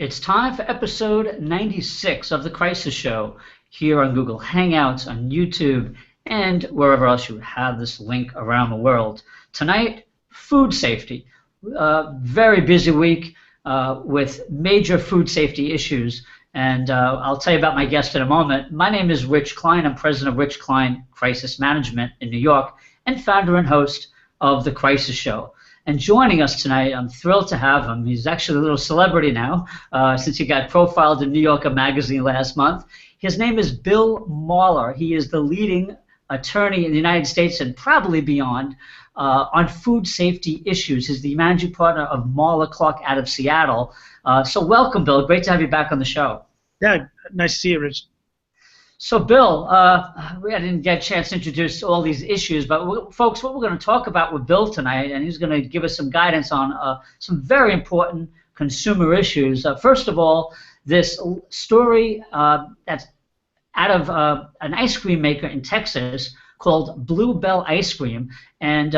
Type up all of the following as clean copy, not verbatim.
It's time for episode 96 of The Crisis Show here on Google Hangouts, on YouTube, and wherever else you have this link around the world. Tonight, food safety. Very busy week with major food safety issues, and I'll tell you about my guest in a moment. My name is Rich Klein. I'm president of Rich Klein Crisis Management in New York and founder and host of The Crisis Show. And joining us tonight, I'm thrilled to have him. He's actually a little celebrity now, since he got profiled in New Yorker magazine last month. His name is Bill Marler. He is the leading attorney in the United States and probably beyond on food safety issues. He's the managing partner of Marler Clark out of Seattle. So welcome, Bill. Great to have you back on the show. Yeah, nice to see you, Rich. So, Bill, I didn't get a chance to introduce all these issues, but folks, what we're going to talk about with Bill tonight, and he's going to give us some guidance on some very important consumer issues. First of all, this story that's out of an ice cream maker in Texas called Bluebell Ice Cream. And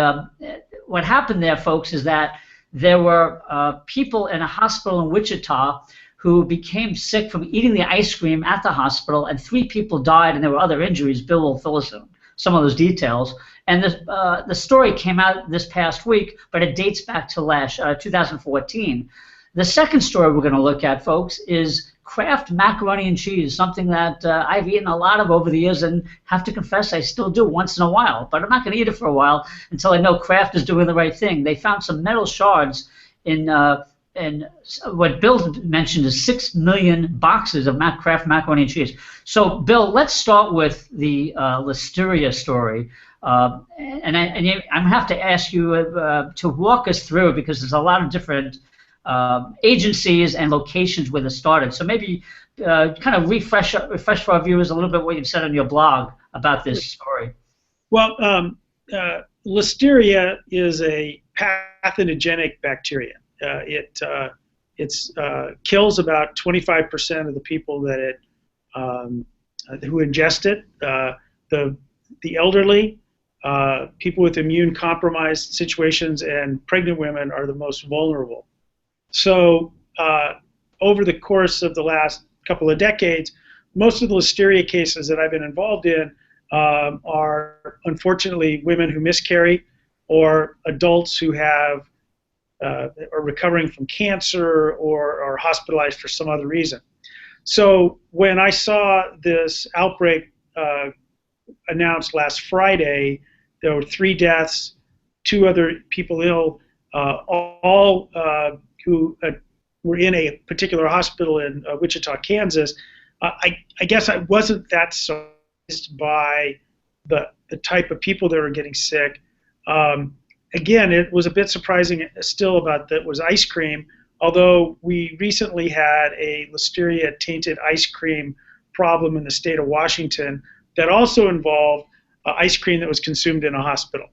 what happened there, folks, is that there were people in a hospital in Wichita who became sick from eating the ice cream at the hospital, and 3 people died, and there were other injuries. Bill will fill us in some of those details. And the story came out this past week, but it dates back to 2014. The second story we're going to look at, folks, is Kraft macaroni and cheese, something that I've eaten a lot of over the years and have to confess I still do once in a while. But I'm not going to eat it for a while until I know Kraft is doing the right thing. They found some metal shards in and what Bill mentioned is 6 million boxes of Kraft macaroni and cheese. So, Bill, let's start with the Listera story. And I'm going to have to ask you to walk us through it because there's a lot of different agencies and locations where this started. So maybe kind of refresh for our viewers a little bit what you've said on your blog about this story. Well, Listera is a pathogenic bacteria. It kills about 25% of the people that who ingest it. The elderly, people with immune compromised situations, and pregnant women are the most vulnerable. So over the course of the last couple of decades, most of the Listeria cases that I've been involved in are unfortunately women who miscarry or adults who have are recovering from cancer or are hospitalized for some other reason. So when I saw this outbreak announced last Friday, there were 3 deaths, 2 other people ill, all who were in a particular hospital in Wichita, Kansas. I guess I wasn't that surprised by the type of people that were getting sick. Again, it was a bit surprising still about that was ice cream, although we recently had a Listeria-tainted ice cream problem in the state of Washington that also involved ice cream that was consumed in a hospital.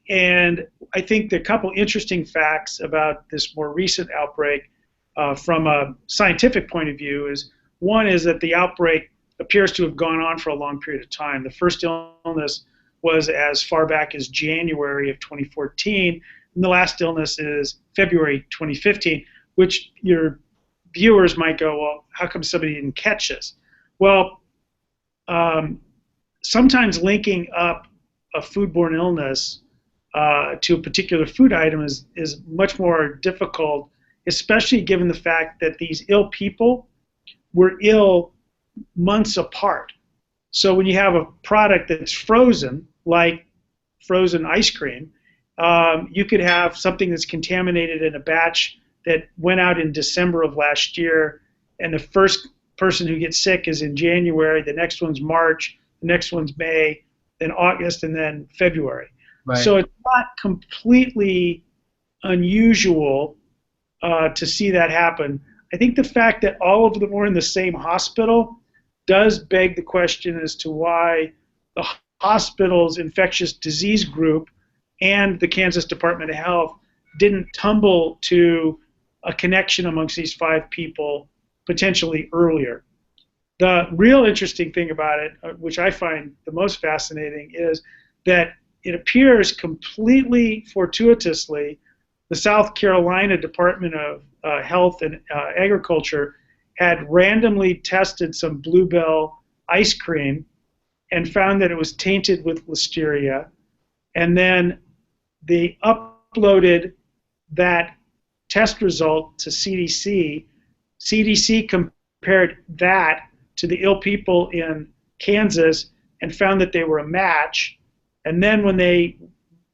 And I think the couple interesting facts about this more recent outbreak from a scientific point of view is, one is that the outbreak appears to have gone on for a long period of time. The first illness was as far back as January of 2014, and the last illness is February 2015, which your viewers might go, well, how come somebody didn't catch this? Well, sometimes linking up a foodborne illness to a particular food item is much more difficult, especially given the fact that these ill people were ill months apart. So when you have a product that's frozen, like frozen ice cream, you could have something that's contaminated in a batch that went out in December of last year, and the first person who gets sick is in January, the next one's March, the next one's May, then August, and then February. Right. So it's not completely unusual to see that happen. I think the fact that all of them were in the same hospital does beg the question as to why the hospital's infectious disease group and the Kansas Department of Health didn't tumble to a connection amongst these 5 people potentially earlier. The real interesting thing about it, which I find the most fascinating, is that it appears completely fortuitously the South Carolina Department of Health and Agriculture had randomly tested some Bluebell ice cream and found that it was tainted with Listeria. And then they uploaded that test result to CDC. CDC compared that to the ill people in Kansas and found that they were a match. And then when they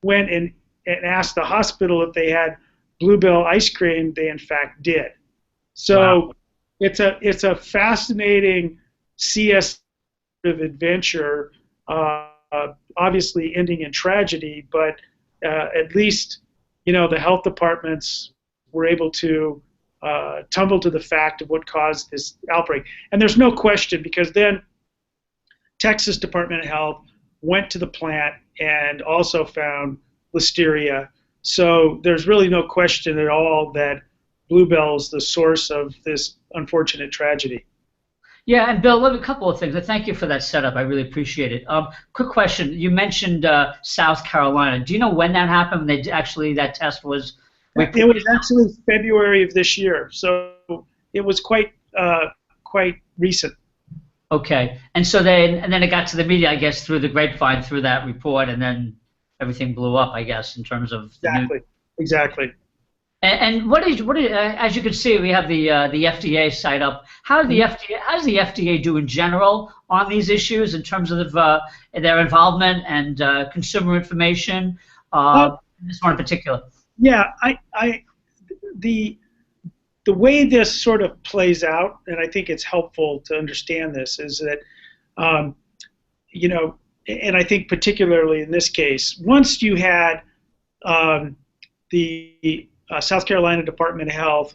went and asked the hospital if they had Bluebell ice cream, they in fact did. So wow. It's a fascinating CS adventure, obviously ending in tragedy, but at least the health departments were able to tumble to the fact of what caused this outbreak. And there's no question, because then Texas Department of Health went to the plant and also found Listeria. So there's really no question at all that Bluebell's the source of this unfortunate tragedy. Yeah, and Bill, a couple of things. Thank you for that setup. I really appreciate it. Quick question. You mentioned South Carolina. Do you know when that happened? When that test was? It was actually February of this year, so it was quite recent. Okay, and so then it got to the media, I guess, through the grapevine, through that report, and then everything blew up, I guess, in terms of exactly. And what is as you can see, we have the FDA site up. How does the FDA do in general on these issues in terms of their involvement and consumer information? This one in particular. Yeah, the way this sort of plays out, and I think it's helpful to understand this, is that and I think particularly in this case, once you had the South Carolina Department of Health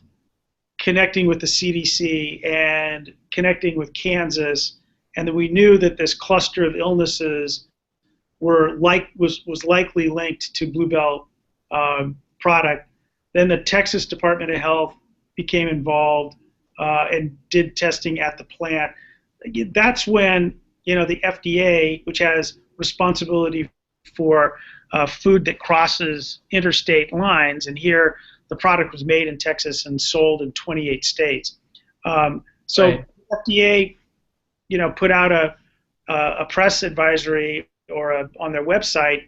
connecting with the CDC and connecting with Kansas, and that we knew that this cluster of illnesses was likely linked to Bluebell product, then the Texas Department of Health became involved and did testing at the plant. That's when the FDA, which has responsibility for food that crosses interstate lines, and here the product was made in Texas and sold in 28 states. So right. FDA, put out a press advisory or on their website,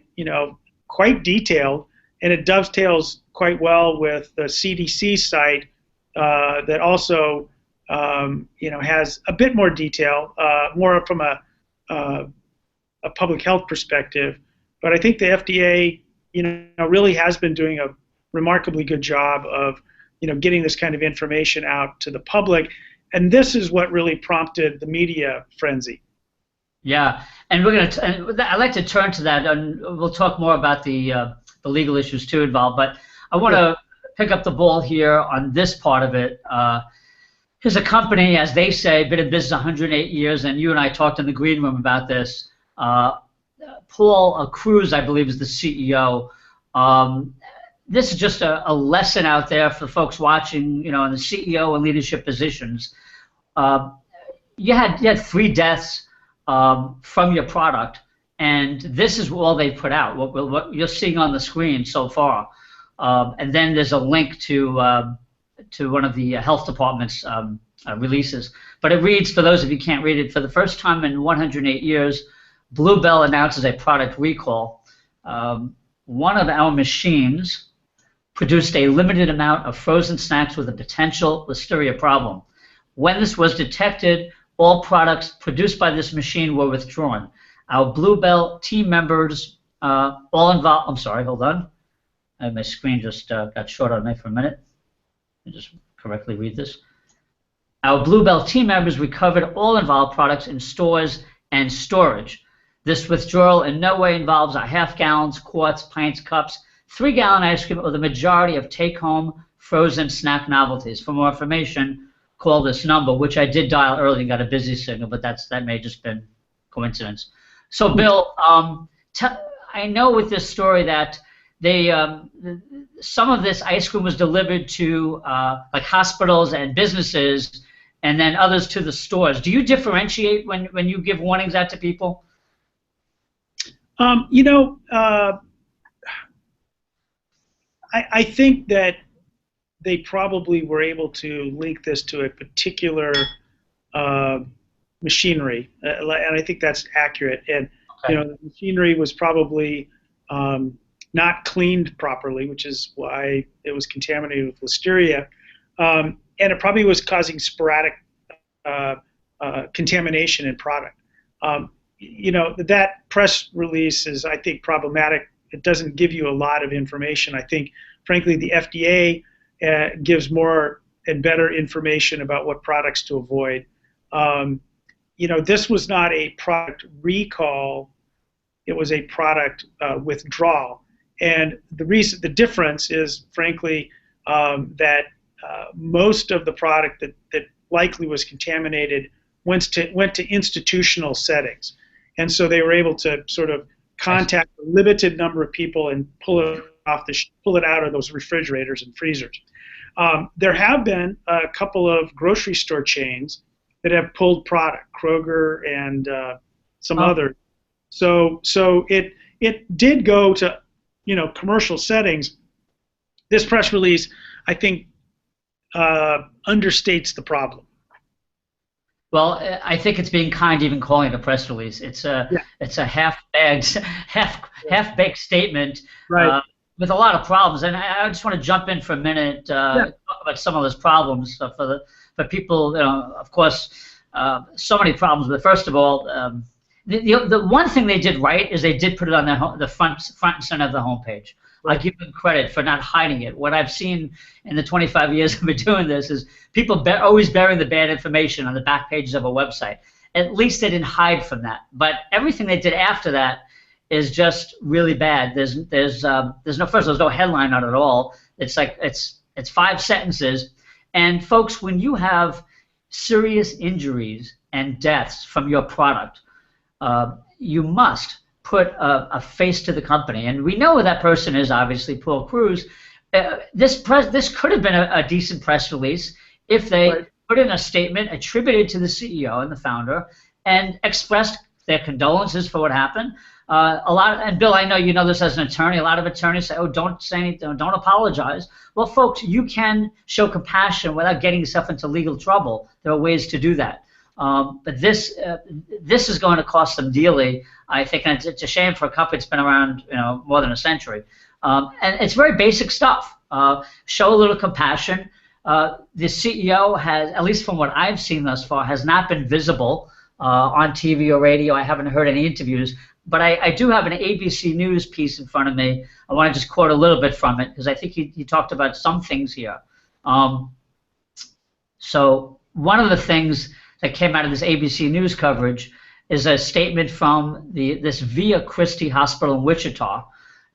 quite detailed, and it dovetails quite well with the CDC site that also, has a bit more detail, more from a public health perspective. But I think the FDA, really has been doing a remarkably good job of, getting this kind of information out to the public. And this is what really prompted the media frenzy. Yeah, and I'd like to turn to that, and we'll talk more about the legal issues too involved. But I want to pick up the ball here on this part of it. Here's a company, as they say, been in business 108 years, and you and I talked in the green room about this. Paul Cruz, I believe, is the CEO. This is just a lesson out there for folks watching, in the CEO and leadership positions. You had 3 deaths from your product, and this is all they put out, what you're seeing on the screen so far. And then there's a link to one of the health department's releases. But it reads, for those of you who can't read it, for the first time in 108 years, Bluebell announces a product recall. One of our machines produced a limited amount of frozen snacks with a potential Listeria problem. When this was detected, all products produced by this machine were withdrawn. Our Bluebell team members all involved. I'm sorry, hold on. My screen just got short on me for a minute. Let me just correctly read this. Our Bluebell team members recovered all involved products in stores and storage. This withdrawal in no way involves our half gallons, quarts, pints, cups, 3-gallon ice cream, or the majority of take-home frozen snack novelties. For more information, call this number, which I did dial earlier and got a busy signal, but that may have just been coincidence. So, Bill, I know with this story that some of this ice cream was delivered to like hospitals and businesses, and then others to the stores. Do you differentiate when you give warnings out to people? I think that they probably were able to link this to a particular uh, machinery, and I think that's accurate. And Okay. the machinery was probably not cleaned properly, which is why it was contaminated with Listeria, and it probably was causing sporadic uh, contamination in product. That press release is, I think, problematic. It doesn't give you a lot of information. I think, frankly, the FDA gives more and better information about what products to avoid. This was not a product recall; it was a product withdrawal. And the difference is, frankly, that most of the product that likely was contaminated went to institutional settings, and so they were able to sort of contact a limited number of people and pull it out of those refrigerators and freezers. There have been a couple of grocery store chains that have pulled product, Kroger and some others. So it did go to commercial settings. This press release, I think, understates the problem. Well, I think it's being kind even calling it a press release. It's a half-baked statement, right, with a lot of problems. And I just want to jump in for a minute, talk about some of those problems for people. Of course, so many problems. But first of all, the one thing they did right is they did put it on the front and center of the homepage. I give them credit for not hiding it. What I've seen in the 25 years I've been doing this is people always burying the bad information on the back pages of a website. At least they didn't hide from that. But everything they did after that is just really bad. There's no headline on it at all. It's like it's 5 sentences. And folks, when you have serious injuries and deaths from your product, you must put a face to the company, and we know who that person is. Obviously, Paul Cruz. This could have been a decent press release if they put in a statement attributed to the CEO and the founder and expressed their condolences for what happened. And Bill, I know you know this as an attorney. A lot of attorneys say, "Oh, don't say anything, don't apologize." Well, folks, you can show compassion without getting yourself into legal trouble. There are ways to do that. But this is going to cost them dearly, I think, and it's a shame for a company that's been around more than a century. And it's very basic stuff. Show a little compassion. The CEO has, at least from what I've seen thus far, has not been visible on TV or radio. I haven't heard any interviews, but I do have an ABC News piece in front of me. I want to just quote a little bit from it because I think he talked about some things here. So one of the things that came out of this ABC News coverage is a statement from this Via Christi Hospital in Wichita,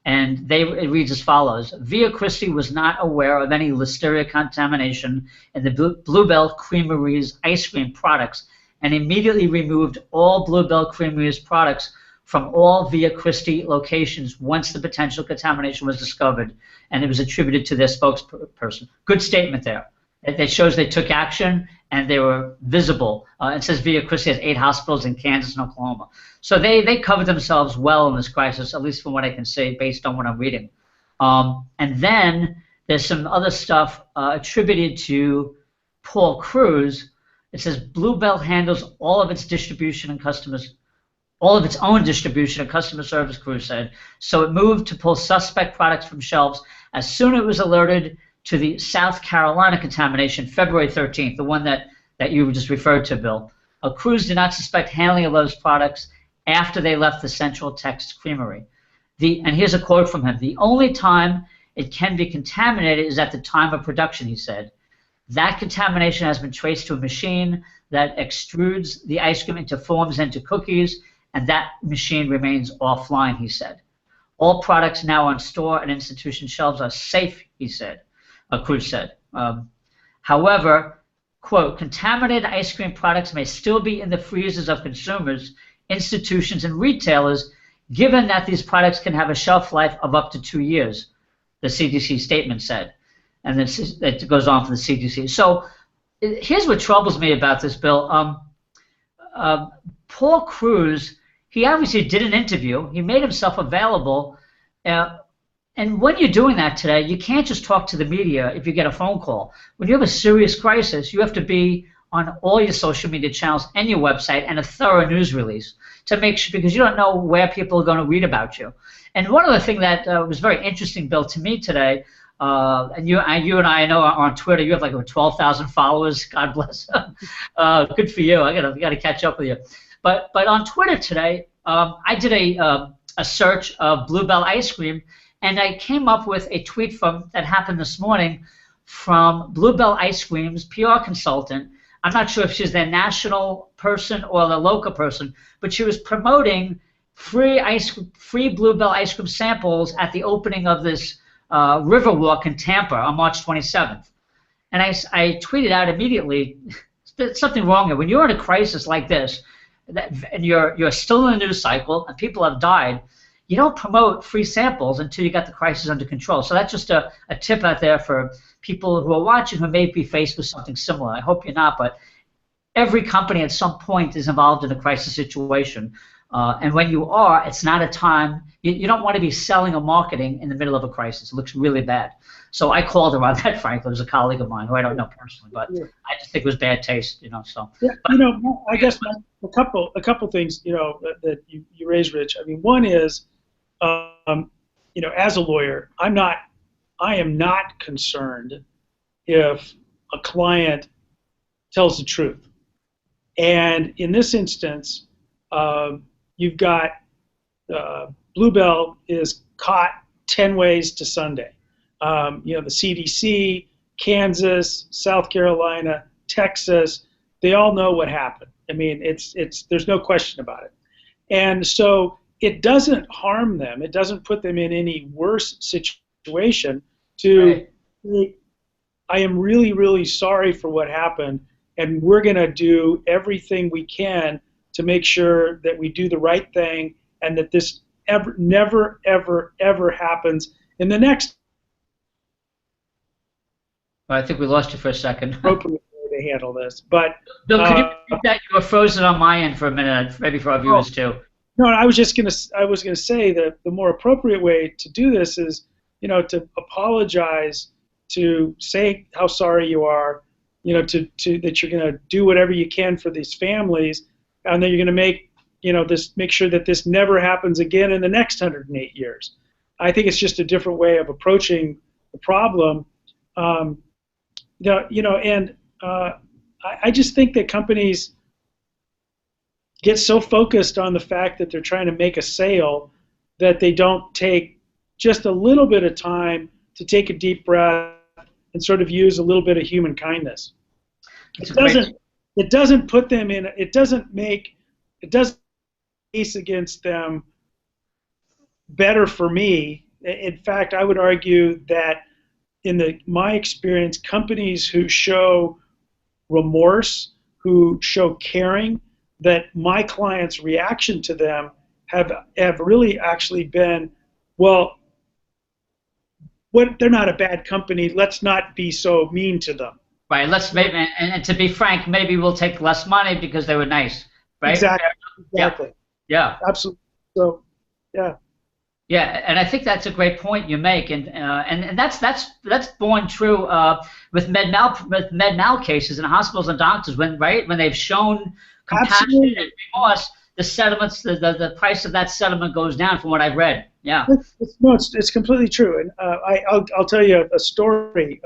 and it reads as follows: Via Christi was not aware of any Listeria contamination in the Bluebell Creamery's ice cream products and immediately removed all Bluebell Creamery's products from all Via Christi locations once the potential contamination was discovered, and it was attributed to their spokesperson. Good statement there. It shows they took action and they were visible. It says Via Christi has 8 hospitals in Kansas and Oklahoma. So they covered themselves well in this crisis, at least from what I can say based on what I'm reading. And then there's some other stuff attributed to Paul Cruz. It says Bluebell handles all of its distribution and customers, all of its own distribution and customer service, Cruz said. So it moved to pull suspect products from shelves as soon as it was alerted to the South Carolina contamination, February 13th, the one that you just referred to, Bill. Cruz did not suspect handling of those products after they left the Central Texas Creamery. And here's a quote from him: "The only time it can be contaminated is at the time of production," he said. "That contamination has been traced to a machine that extrudes the ice cream into forms and into cookies, and that machine remains offline," he said. "All products now on store and institution shelves are safe," he said. Cruz said. However, quote, "contaminated ice cream products may still be in the freezers of consumers, institutions, and retailers, given that these products can have a shelf life of up to 2 years," the CDC statement said. And then it goes on for the CDC. So here's what troubles me about this, Bill. Paul Cruz, he obviously did an interview. He made himself available. And when you're doing that today, you can't just talk to the media if you get a phone call. When you have a serious crisis, you have to be on all your social media channels and your website and a thorough news release to make sure, because you don't know where people are going to read about you. And one other thing that was very interesting, Bill, to me today, and you and I know are on Twitter. You have like over 12,000 followers. God bless. Good for you. I gotta catch up with you. But on Twitter today, I did a search of Bluebell ice cream, and I came up with a tweet that happened this morning from Bluebell Ice Cream's PR consultant. I'm not sure if she's their national person or the local person, but she was promoting free Bluebell ice cream samples at the opening of this Riverwalk in Tampa on March 27th. And I tweeted out immediately, there's something wrong here. When you're in a crisis like this, and you're still in the news cycle and people have died, you don't promote free samples until you got the crisis under control. So that's just a tip out there for people who are watching who may be faced with something similar. I hope you're not, but every company at some point is involved in a crisis situation. And when you are, it's not a time, you don't want to be selling or marketing in the middle of a crisis. It looks really bad. So I called her on that, frankly. It was a colleague of mine who I don't know personally, but I just think it was bad taste, so. Yeah, I guess a couple things, that you raised, Rich. I mean, one is, as a lawyer, I am not concerned if a client tells the truth. And in this instance, you've got Bluebell is caught 10 ways to Sunday. The CDC, Kansas, South Carolina, Texas, they all know what happened. I mean, there's no question about it. And so it doesn't harm them. It doesn't put them in any worse situation to, right. I am really, really sorry for what happened, and we're going to do everything we can to make sure that we do the right thing and that this never, ever, ever happens in the next. I think we lost you for a second. Appropriate way to handle this, but Bill, could you repeat that? You were frozen on my end for a minute, maybe for our viewers too. No, I was gonna say that the more appropriate way to do this is, to apologize, to say how sorry you are, that you're gonna do whatever you can for these families, and then you're gonna make sure that this never happens again in the next 108 years. I think it's just a different way of approaching the problem. I just think that companies get so focused on the fact that they're trying to make a sale that they don't take just a little bit of time to take a deep breath and sort of use a little bit of human kindness. It doesn't put them in. It doesn't case against them better for me. In fact, I would argue that in my experience, companies who show remorse, who show caring, that my clients' reaction to them have really actually been, well, they're not a bad company. Let's not be so mean to them. Right. And to be frank, maybe we'll take less money because they were nice. Right. Exactly. Yeah. Absolutely. So, yeah. Yeah, and I think that's a great point you make, and that's borne true with med mal cases in hospitals and doctors when they've shown compassion and remorse, the settlements, the price of that settlement goes down from what I've read. Yeah. It's completely true, and I'll tell you a story.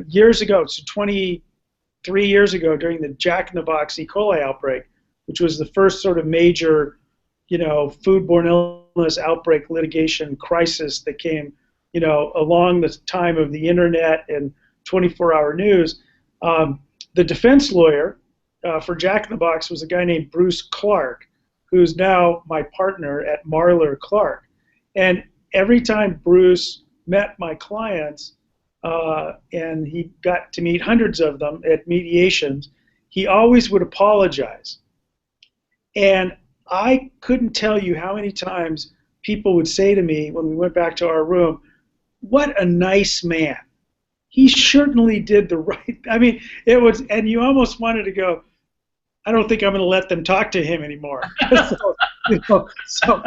Years ago, so 23 years ago, during the Jack in the Box E. coli outbreak, which was the first sort of major, foodborne illness outbreak litigation crisis that came, along the time of the internet and 24-hour news. The defense lawyer for Jack in the Box was a guy named Bruce Clark, who's now my partner at Marler Clark. And every time Bruce met my clients, and he got to meet hundreds of them at mediations, he always would apologize. And I couldn't tell you how many times people would say to me when we went back to our room, "What a nice man. He certainly did the right." I mean, it was, and you almost wanted to go, I don't think I'm going to let them talk to him anymore. So,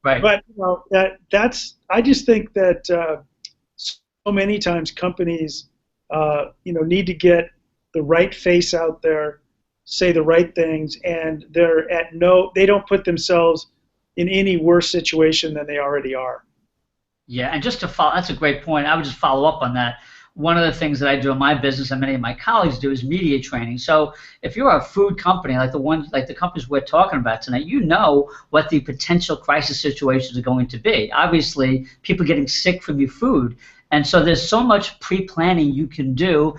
right. Right. But I just think that so many times companies need to get the right face out there, say the right things, and they don't put themselves in any worse situation than they already are. Yeah, and just to follow, that's a great point. I would just follow up on that. One of the things that I do in my business and many of my colleagues do is media training. So if you're a food company like the companies we're talking about tonight, you know what the potential crisis situations are going to be. Obviously, people getting sick from your food, and so there's so much pre-planning you can do.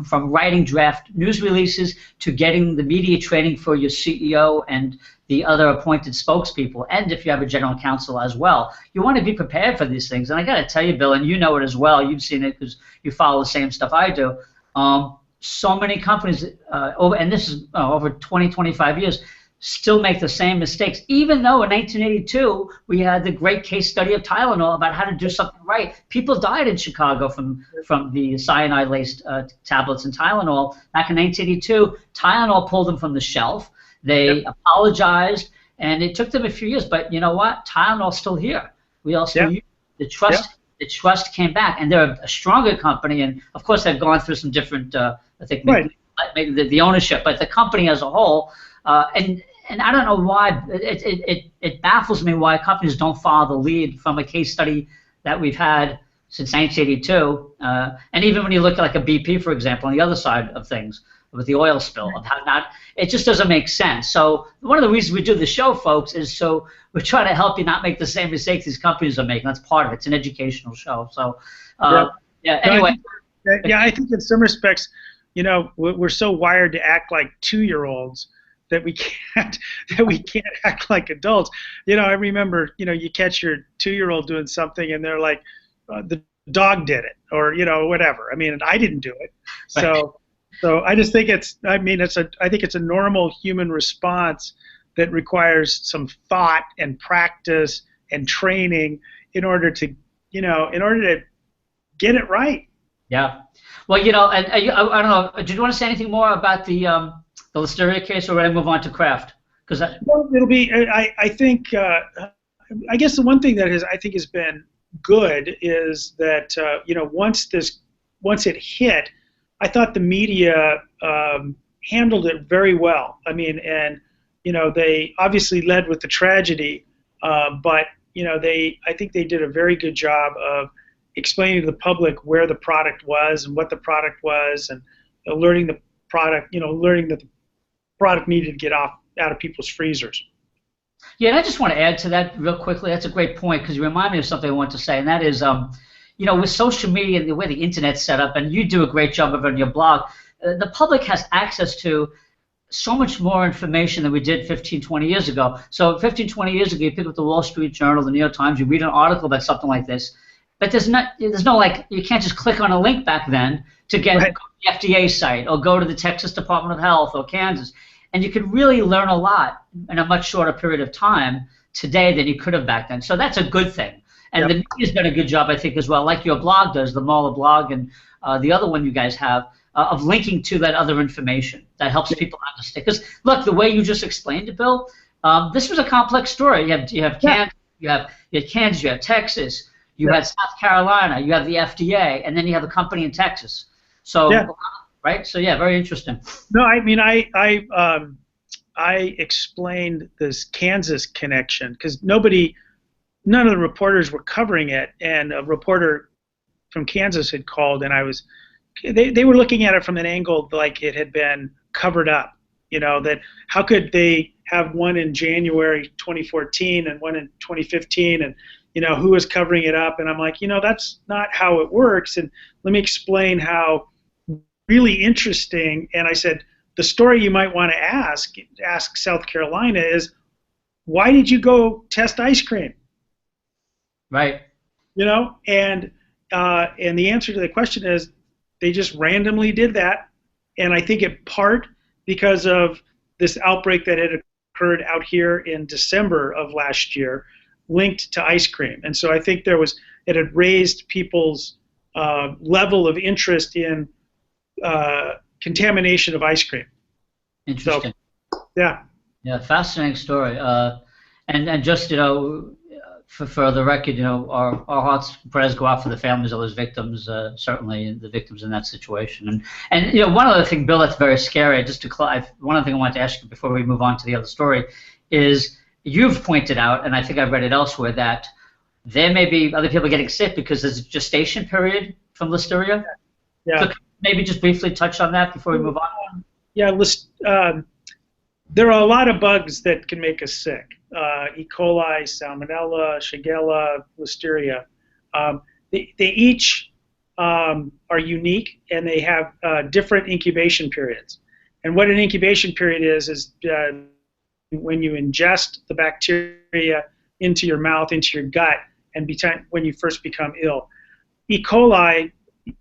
From writing draft news releases to getting the media training for your CEO and the other appointed spokespeople, and if you have a general counsel as well. You want to be prepared for these things. And I got to tell you, Bill, and you know it as well, you've seen it because you follow the same stuff I do. So many companies, over 20, 25 years, still make the same mistakes, even though in 1982 we had the great case study of Tylenol about how to do something right. People died in Chicago from the cyanide-laced tablets and Tylenol. Back in 1982, Tylenol pulled them from the shelf. They apologized, and it took them a few years, but you know what? Tylenol's still here. We all still use the trust. The trust came back, and they're a stronger company, and of course they've gone through some different, I think, maybe the ownership, but the company as a whole, and I don't know why, it baffles me why companies don't follow the lead from a case study that we've had since 1982, and even when you look at like a BP, for example, on the other side of things, with the oil spill, of how it just doesn't make sense. So one of the reasons we do the show, folks, is so we're trying to help you not make the same mistakes these companies are making. That's part of it. It's an educational show. So anyway. I think in some respects, we're so wired to act like 2-year-olds that we can't act like adults. I remember, you catch your 2-year-old doing something and they're like, the dog did it, or whatever. I mean, I didn't do it. So I just think I think it's a normal human response that requires some thought and practice and training in order to get it right. Yeah. Well, and I don't know. Did you want to say anything more about the Listera case, or ready to move on to Kraft? Well, it'll be. I think. I guess the one thing that I think has been good is that once it hit, I thought the media handled it very well. I mean, and they obviously led with the tragedy, but I think they did a very good job of explaining to the public where the product was and what the product was, and alerting the product, learning that the product needed to get out of people's freezers. Yeah, and I just want to add to that real quickly. That's a great point, because you remind me of something I want to say, and that is, with social media and the way the internet's set up, and you do a great job of it on your blog, the public has access to so much more information than we did 15, 20 years ago. So 15, 20 years ago, you pick up the Wall Street Journal, the New York Times, you read an article about something like this, but there's no like, you can't just click on a link back then to go to the FDA site or go to the Texas Department of Health or Kansas. And you could really learn a lot in a much shorter period of time today than you could have back then. So that's a good thing. And the media's done a good job, I think, as well, like your blog does, the Marler blog, and the other one you guys have, of linking to that other information that helps people understand. Because, look, the way you just explained it, Bill, this was a complex story. You have Kansas, you have Kansas, you have Texas, you had South Carolina, you have the FDA, and then you have a company in Texas. So, right? So, very interesting. No, I mean, I explained this Kansas connection because none of the reporters were covering it, and a reporter from Kansas had called, and they were looking at it from an angle like it had been covered up. That how could they have one in January 2014 and one in 2015, and who was covering it up? And I'm like, that's not how it works. And let me explain how really interesting. And I said, the story you might want to ask South Carolina is, why did you go test ice cream? Right. And the answer to the question is they just randomly did that. And I think in part because of this outbreak that had occurred out here in December of last year, linked to ice cream. And so I think it had raised people's level of interest in contamination of ice cream. Interesting. So, yeah. Yeah, fascinating story. And just, for the record, our hearts and prayers go out for the families of those victims, certainly the victims in that situation. And one other thing, Bill, that's very scary, just to one other thing I wanted to ask you before we move on to the other story, is you've pointed out, and I think I've read it elsewhere, that there may be other people getting sick because there's a gestation period from Listeria. Yeah. So maybe just briefly touch on that before we move on. Yeah, there are a lot of bugs that can make us sick. E. coli, Salmonella, Shigella, Listeria. They each are unique, and they have different incubation periods. And what an incubation period is when you ingest the bacteria into your mouth, into your gut, and when you first become ill. E. coli,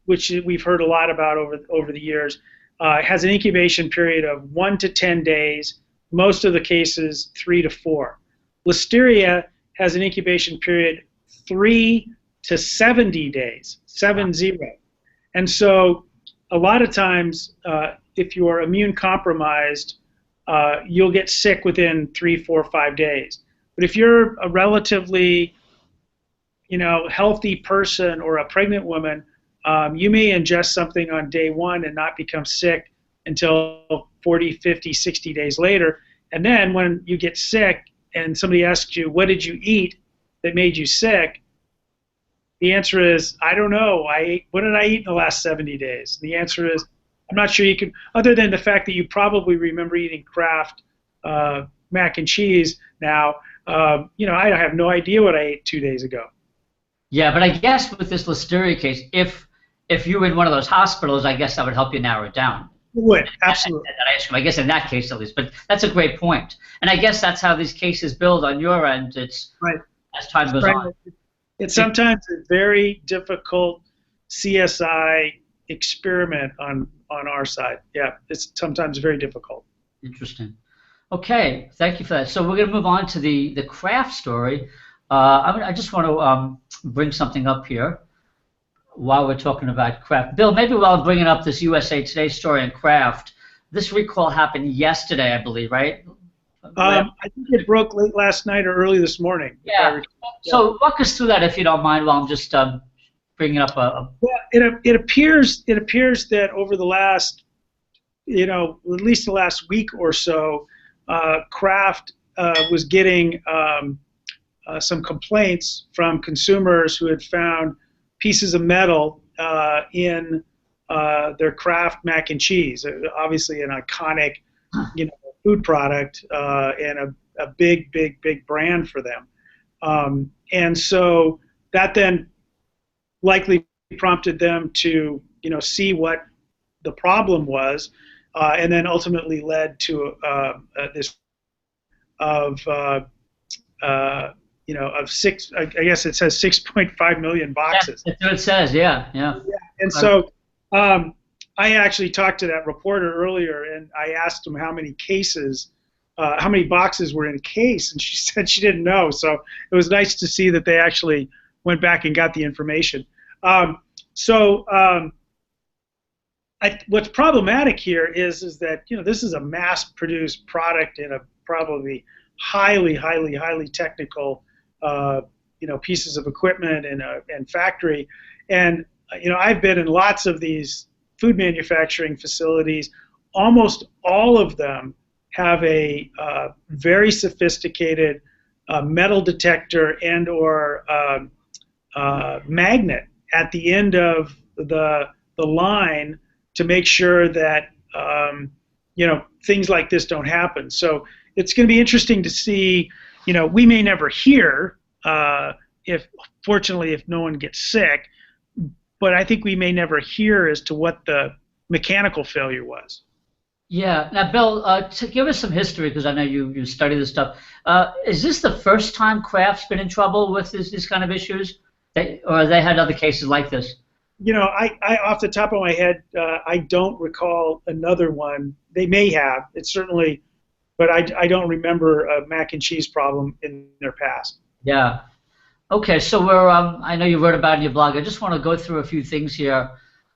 which we've heard a lot about over the years, has an incubation period of 1 to 10 days, most of the cases 3 to 4. Listeria has an incubation period 3 to 70 days, 70. And so a lot of times, if you're immune compromised, you'll get sick within 3, 4, 5 days. But if you're a relatively healthy person or a pregnant woman, you may ingest something on day 1 and not become sick until 40, 50, 60 days later. And then when you get sick and somebody asks you, what did you eat that made you sick? The answer is, I don't know. What did I eat in the last 70 days? The answer is, I'm not sure you can, other than the fact that you probably remember eating Kraft mac and cheese now, I have no idea what I ate 2 days ago. Yeah, but I guess with this Listeria case, if you were in one of those hospitals, I guess that would help you narrow it down. It would, absolutely. I guess in that case at least, but that's a great point. And I guess that's how these cases build on your end. It's right. As time goes on. It's sometimes a very difficult CSI experiment on our side. Yeah, it's sometimes very difficult. Interesting. Okay, thank you for that. So we're going to move on to the Kraft story. I just want to bring something up here while we're talking about Kraft. Bill, maybe while I'm bringing up this USA Today story on Kraft, this recall happened yesterday, I believe, right? I think it broke late last night or early this morning. Yeah. So walk us through that if you don't mind while I'm just bringing up Well, it appears that over the last, at least the last week or so, Kraft was getting some complaints from consumers who had found pieces of metal in their Kraft mac and cheese. Obviously, an iconic, food product and a big brand for them. And so that then likely prompted them to, see what the problem was, and then ultimately led to this of six. I guess it says 6.5 million boxes. Yeah, that's what it says. Yeah. And so I actually talked to that reporter earlier, and I asked him how many boxes were in a case, and she said she didn't know. So it was nice to see that they actually went back and got the information. What's problematic here is that this is a mass-produced product in a probably highly technical pieces of equipment and factory, and I've been in lots of these food manufacturing facilities. Almost all of them have a very sophisticated metal detector and or magnet at the end of the line to make sure that things like this don't happen. So it's going to be interesting to see. We may never hear if no one gets sick, but I think we may never hear as to what the mechanical failure was. Yeah. Now, Bill, to give us some history, because I know you study this stuff, is this the first time Kraft's been in trouble with these kind of issues? Or they had other cases like this? I off the top of my head, I don't recall another one. They may have. It's certainly, but I don't remember a mac and cheese problem in their past. Yeah. Okay, so we're. I know you wrote about it in your blog. I just want to go through a few things here.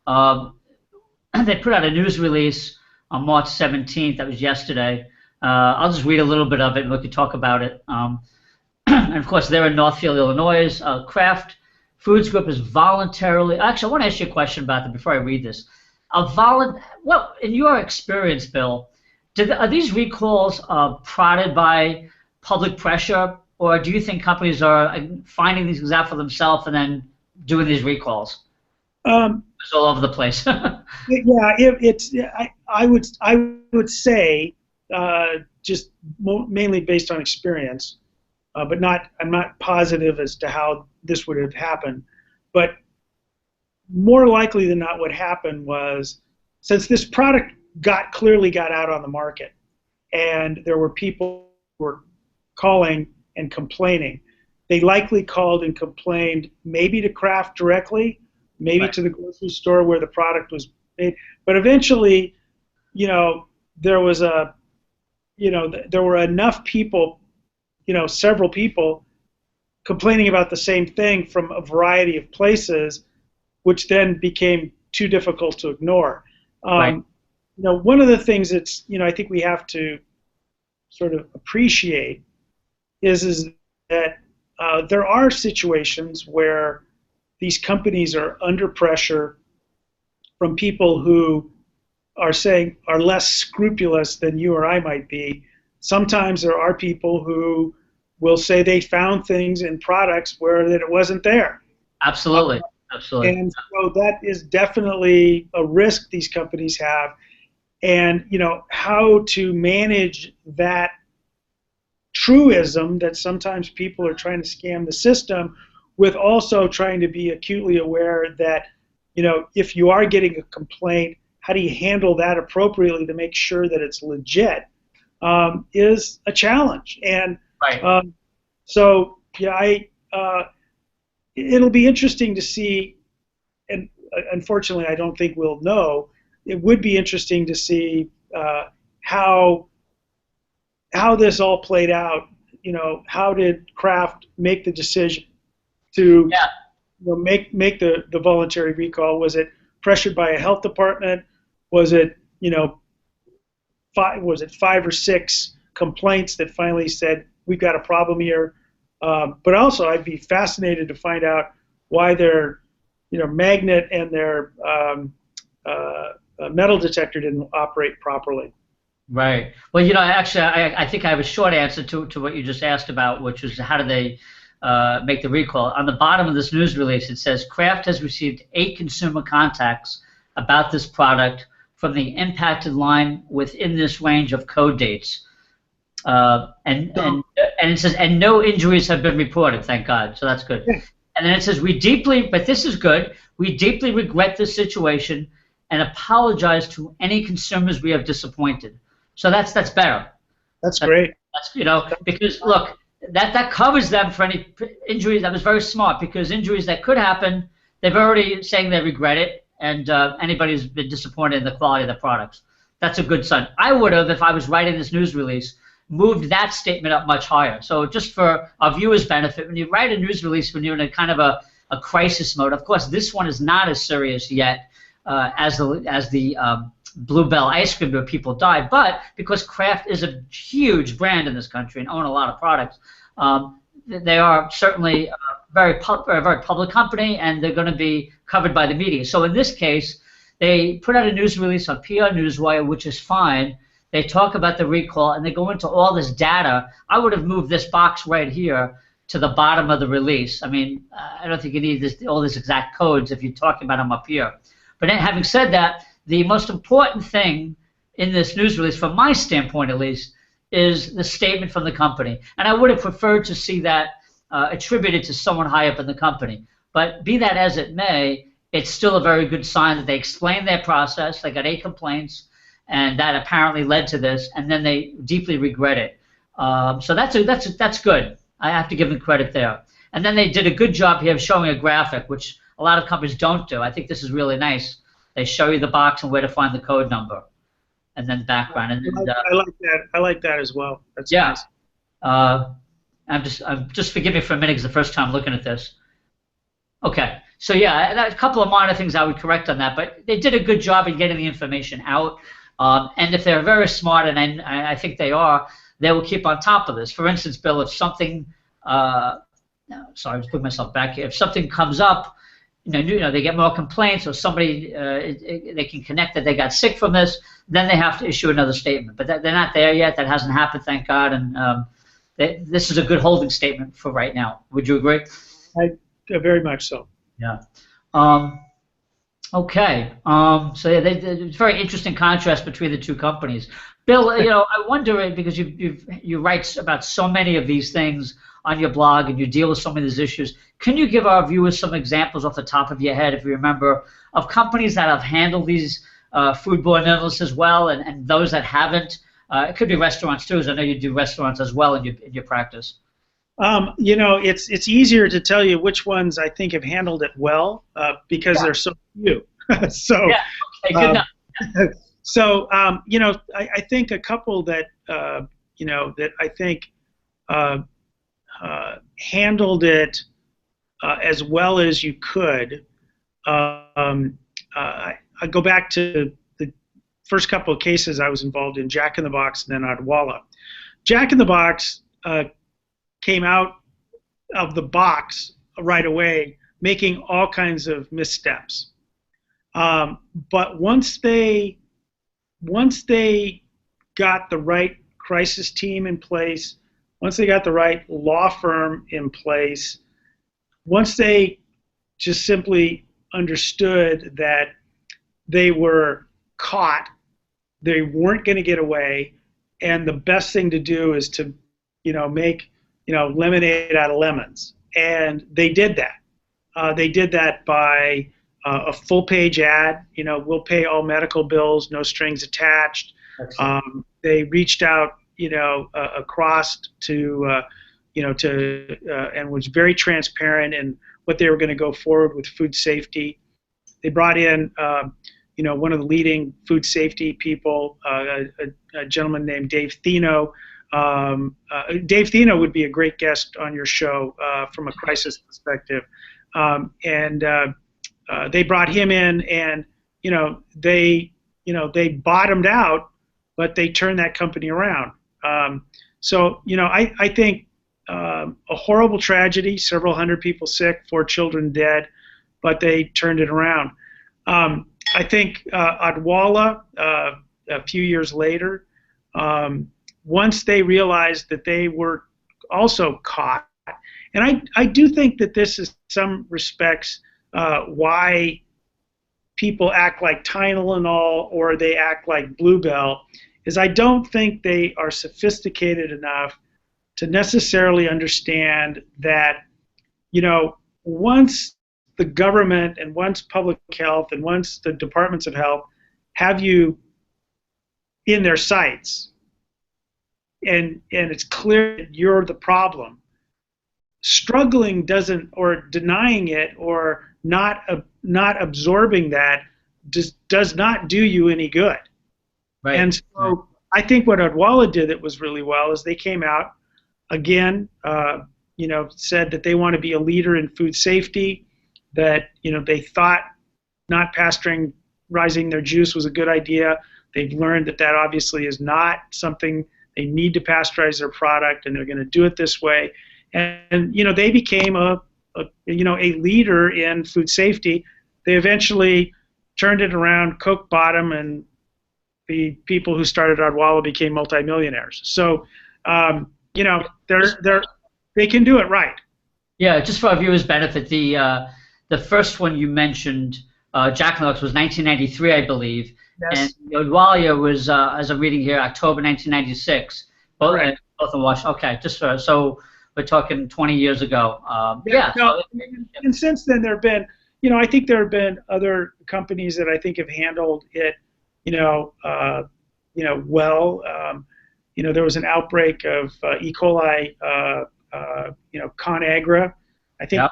They put out a news release on March 17th. That was yesterday. I'll just read a little bit of it, and we could talk about it. and of course they're in Northfield, Illinois. Kraft Foods Group is voluntarily. Actually, I want to ask you a question about that before I read this. Well, in your experience, Bill, are these recalls prodded by public pressure, or do you think companies are finding these things out for themselves and then doing these recalls? It's all over the place. I would say just mainly based on experience, but I'm not positive as to how this would have happened. But more likely than not, what happened was, since this product clearly got out on the market, and there were people who were calling and complaining, they likely called and complained maybe to Kraft directly, maybe right. to the grocery store where the product was made. But eventually, there was there were enough people, several people complaining about the same thing from a variety of places, which then became too difficult to ignore. Right. One of the things that's, I think we have to sort of appreciate is that there are situations where these companies are under pressure from people who are less scrupulous than you or I might be. Sometimes there are people who will say they found things in products where that it wasn't there. Absolutely. Absolutely. And so that is definitely a risk these companies have. And, how to manage that truism that sometimes people are trying to scam the system, with also trying to be acutely aware that, if you are getting a complaint, how do you handle that appropriately to make sure that it's legit, is a challenge. And right. So, it'll be interesting to see, and unfortunately I don't think we'll know. It would be interesting to see how this all played out. How did Kraft make the decision to make the voluntary recall? Was it pressured by a health department? Was it five or six complaints that finally said we've got a problem here? But also, I'd be fascinated to find out why their magnet and their metal detector didn't operate properly. Right. Well, actually, I think I have a short answer to what you just asked about, which was how do they make the recall. On the bottom of this news release, it says Kraft has received 8 consumer contacts about this product from the impacted line within this range of code dates. And it says, and no injuries have been reported, thank God, so that's good. Yeah. And then it says, but this is good, we deeply regret this situation and apologize to any consumers we have disappointed. So that's better. That's great. That's, because look, that covers them for any injuries. That was very smart, because injuries that could happen, they've already saying they regret it, and anybody who's been disappointed in the quality of the products. That's a good sign. I would have, if I was writing this news release, moved that statement up much higher. So just for our viewers' benefit, when you write a news release when you're in a kind of a crisis mode, of course this one is not as serious yet as the Bluebell ice cream where people died, but because Kraft is a huge brand in this country and own a lot of products, they are certainly a very public company, and they're going to be covered by the media. So in this case, they put out a news release on PR Newswire, which is fine. They talk about the recall, and they go into all this data. I would have moved this box right here to the bottom of the release. I mean, I don't think you need all these exact codes if you're talking about them up here. But having said that, the most important thing in this news release, from my standpoint at least, is the statement from the company. And I would have preferred to see that attributed to someone high up in the company. But be that as it may, it's still a very good sign that they explained their process. They got 8 complaints, and that apparently led to this, and then they deeply regret it. So that's good. I have to give them credit there. And then they did a good job here of showing a graphic, which a lot of companies don't do. I think this is really nice. They show you the box and where to find the code number, and then the background. And I like that. I like that as well. That's yeah. Nice. I'm just forgive me for a minute, because the first time looking at this. Okay. So yeah, a couple of minor things I would correct on that, but they did a good job in getting the information out. And if they're very smart, and I think they are, they will keep on top of this. For instance, Bill, if something sorry, I was putting myself back here. If something comes up, they get more complaints, or somebody they can connect that they got sick from this, then they have to issue another statement. But they're not there yet. That hasn't happened, thank God. And this is a good holding statement for right now. Would you agree? Very much so. Yeah. Okay. So yeah, it's a very interesting contrast between the two companies. Bill, I wonder, because you write about so many of these things on your blog, and you deal with so many of these issues. Can you give our viewers some examples off the top of your head, if you remember, of companies that have handled these foodborne illnesses well, and those that haven't? It could be restaurants too, as I know you do restaurants as well in your practice. It's easier to tell you which ones I think have handled it well because there's so few. So, yeah. Okay, good enough. So, I think a couple that that I think handled it as well as you could. I go back to the first couple of cases I was involved in, Jack in the Box and then Odwalla. Jack in the Box came out of the box right away, making all kinds of missteps. But once they got the right crisis team in place, once they got the right law firm in place, once they just simply understood that they were caught, they weren't going to get away, and the best thing to do is to, make, lemonade out of lemons. And they did that. They did that by a full-page ad, we'll pay all medical bills, no strings attached. They reached out, across to, and was very transparent in what they were going to go forward with food safety. They brought in, one of the leading food safety people, a gentleman named Dave Thino. Dave Thino would be a great guest on your show from a crisis perspective. They brought him in, and they bottomed out, but they turned that company around. I think a horrible tragedy, several hundred people sick, 4 children dead, but they turned it around. I think Odwalla, a few years later, once they realized that they were also caught, and I do think that this is some respects why people act like Tylenol or they act like Bluebell, is I don't think they are sophisticated enough to necessarily understand that, once the government and once public health and once the departments of health have you in their sights, and it's clear that you're the problem, struggling doesn't, or denying it, or not absorbing that does not do you any good. Right. And so I think what Odwalla did that was really well is they came out again, said that they want to be a leader in food safety, that they thought not pasteurizing their juice was a good idea. They've learned that obviously is not something. They need to pasteurize their product, and they're going to do it this way. And they became a leader in food safety. They eventually turned it around. Coke bought them, and the people who started Odwalla became multimillionaires. So they can do it right. Yeah, just for our viewers' benefit, the first one you mentioned, Jack in the Box, was 1993, I believe. Yes. And Odwalla was, as I'm reading here, October 1996. Both in Washington. Okay, just so we're talking 20 years ago. And since then there have been, I think there have been other companies that I think have handled it, well. There was an outbreak of E. coli, ConAgra. I think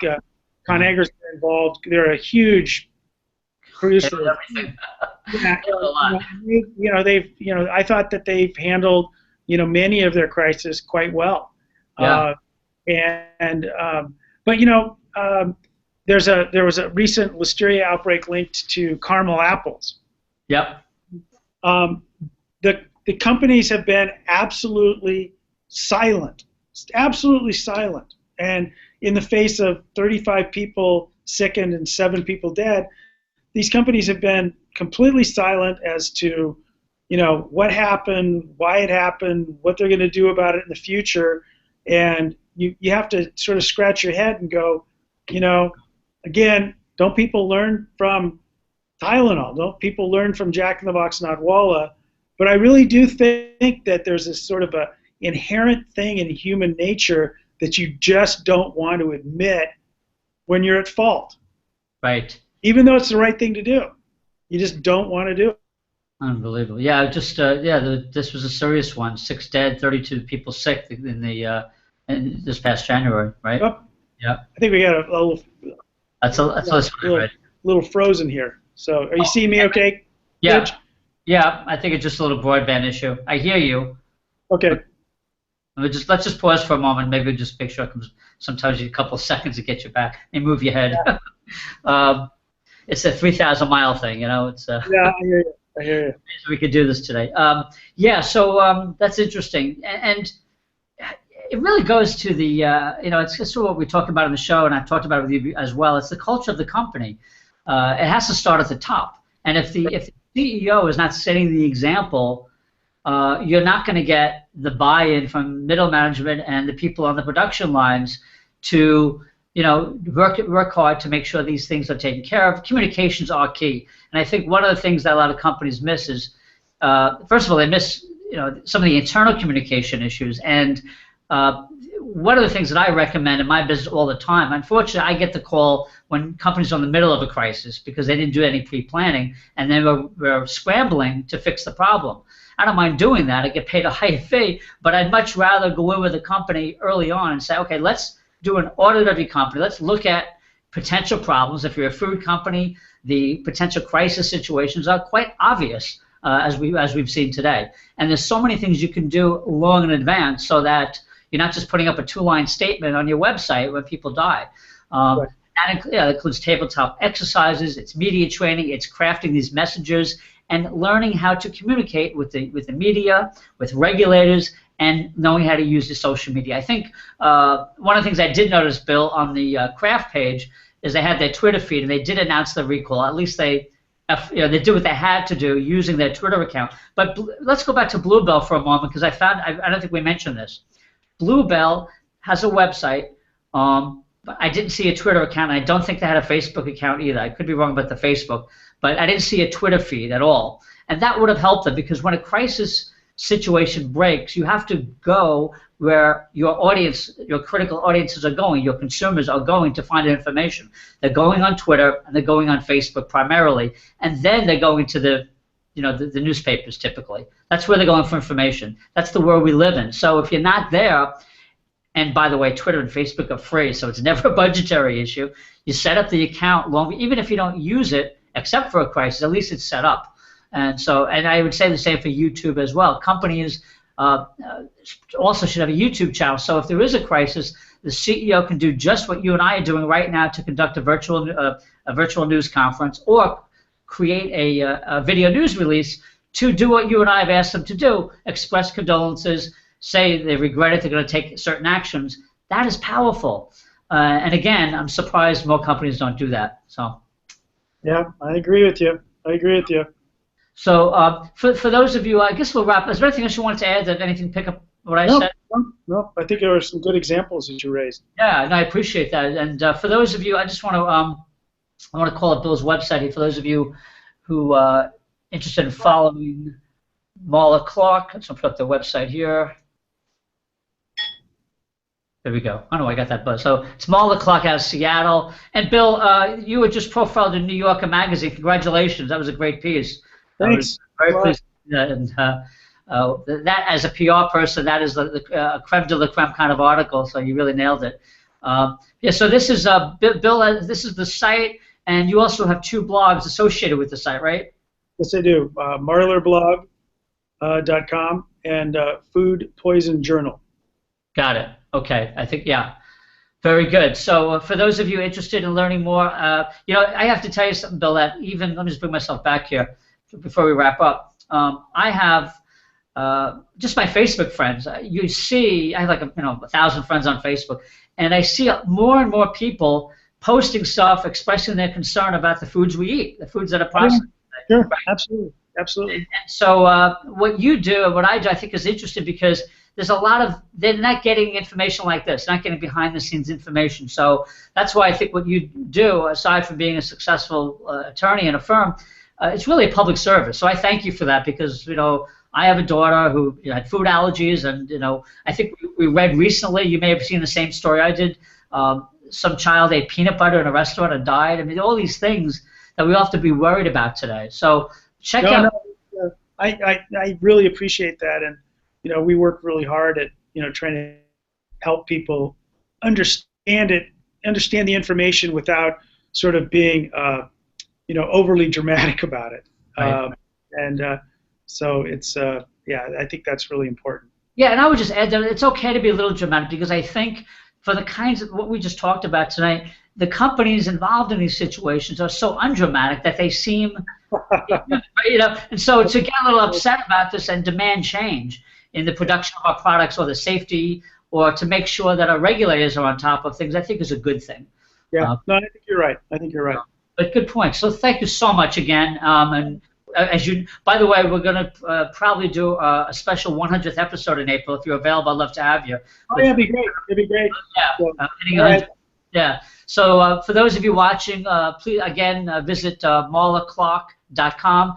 ConAgra's been involved. They're a huge producer of everything. I thought that they've handled, many of their crises quite well. Yeah. But there was a recent Listera outbreak linked to caramel apples. Yep. The companies have been absolutely silent. And in the face of 35 people sickened and 7 people dead, these companies have been completely silent as to, what happened, why it happened, what they're going to do about it in the future. And you have to sort of scratch your head and go, again, don't people learn from Tylenol? Don't people learn from Jack in the Box Nadwala? But I really do think that there's this sort of a inherent thing in human nature that you just don't want to admit when you're at fault. Right. Even though it's the right thing to do. You just don't want to do it. Unbelievable. Yeah, just this was a serious one. 6 dead, 32 people sick in this past January, right? Oh, yeah. I think we got a little. That's a little frozen here. So, are you seeing me okay? Yeah. Rich? Yeah, I think it's just a little broadband issue. I hear you. Okay. Let's just pause for a moment. Maybe just make sure it comes. Sometimes you a couple of seconds to get you back and move your head. Yeah. It's a 3,000-mile thing, It's yeah, I hear you. So we could do this today. So that's interesting, and it really goes to the it's sort of what we talk about in the show, and I've talked about it with you as well. It's the culture of the company. It has to start at the top, and if the CEO is not setting the example, you're not going to get the buy-in from middle management and the people on the production lines to work hard to make sure these things are taken care of. Communications are key, and I think one of the things that a lot of companies miss is, first of all, they miss some of the internal communication issues. And one of the things that I recommend in my business all the time, unfortunately, I get the call when companies are in the middle of a crisis because they didn't do any pre-planning and they were scrambling to fix the problem. I don't mind doing that. I get paid a high fee, but I'd much rather go in with the company early on and say, okay, let's do an audit of your company. Let's look at potential problems. If you're a food company, the potential crisis situations are quite obvious, as we've seen today. And there's so many things you can do long in advance so that you're not just putting up a 2-line statement on your website when people die. Right. That includes tabletop exercises, it's media training, it's crafting these messages, and learning how to communicate with the media, with regulators, and knowing how to use the social media. I think one of the things I did notice, Bill, on the Kraft page is they had their Twitter feed, and they did announce the recall. At least they did what they had to do using their Twitter account. But let's go back to Bluebell for a moment, because I don't think we mentioned this. Bluebell has a website, but I didn't see a Twitter account, and I don't think they had a Facebook account either. I could be wrong about the Facebook, but I didn't see a Twitter feed at all. And that would have helped them, because when a crisis situation breaks, you have to go where your audience, your critical audiences are going, your consumers are going to find information. They're going on Twitter and they're going on Facebook primarily, and then they're going to the newspapers typically. That's where they're going for information. That's the world we live in. So if you're not there, and by the way, Twitter and Facebook are free, so it's never a budgetary issue. You set up the account even if you don't use it, except for a crisis, at least it's set up. And I would say the same for YouTube as well. Companies also should have a YouTube channel. So if there is a crisis, the CEO can do just what you and I are doing right now to conduct a virtual news conference, or create a video news release to do what you and I have asked them to do: express condolences, say they regret it, they're going to take certain actions. That is powerful. And again, I'm surprised more companies don't do that. So. Yeah, I agree with you. So for those of you, I guess we'll wrap. Is there anything else you wanted to add? Anything pick up what I said? No. I think there were some good examples that you raised. Yeah, and I appreciate that. And for those of you, I just want to call up Bill's website here. For those of you who are interested in following Marler Clark, let's put up the website here. There we go. I know I got that buzz. So it's Marler Clark out of Seattle. And Bill, you were just profiled in New Yorker magazine. Congratulations. That was a great piece. Thanks. Very pleased with that. And that, as a PR person, that is the creme de la creme kind of article. So you really nailed it. Yeah. So this is Bill. This is the site, and you also have 2 blogs associated with the site, right? Yes, I do. MarlerBlog.com and Food Poison Journal. Got it. Okay. I think Very good. So for those of you interested in learning more, I have to tell you something, Bill. That let me just bring myself back here before we wrap up. I have just my Facebook friends. You see, I have like 1,000 friends on Facebook, and I see more and more people posting stuff, expressing their concern about the foods we eat, the foods that are processed. Sure, right? absolutely, absolutely. And so what you do and what I do, I think is interesting because there's a lot of, they're not getting information like this, not getting behind the scenes information. So that's why I think what you do, aside from being a successful attorney in a firm, it's really a public service. So I thank you for that because, I have a daughter who had food allergies, and I think we read recently, you may have seen the same story I did, some child ate peanut butter in a restaurant and died. I mean, all these things that we have to be worried about today. So check out. No, I really appreciate that, and we work really hard at trying to help people understand the information without sort of being overly dramatic about it. Right. So it's I think that's really important. Yeah, and I would just add that it's okay to be a little dramatic because I think for the kinds of what we just talked about tonight, the companies involved in these situations are so undramatic that they seem, and so to get a little upset about this and demand change in the production of our products or the safety or to make sure that our regulators are on top of things, I think is a good thing. Yeah, no, I think you're right. But good point. So thank you so much again. And by the way, we're going to probably do a special 100th episode in April. If you're available, I'd love to have you. Oh, yeah, it'd be great. Yeah. Yeah. So for those of you watching, please again visit marlerclark.com.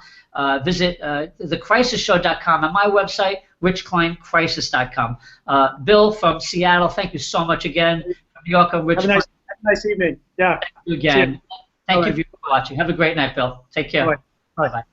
Visit thecrisisshow.com and my website, richkleincrisis.com. Bill from Seattle, thank you so much again. From New York, Rich. Have a nice evening. Yeah. Thank you again. Thank you for watching. Have a great night, Bill. Take care. Bye. Bye-bye.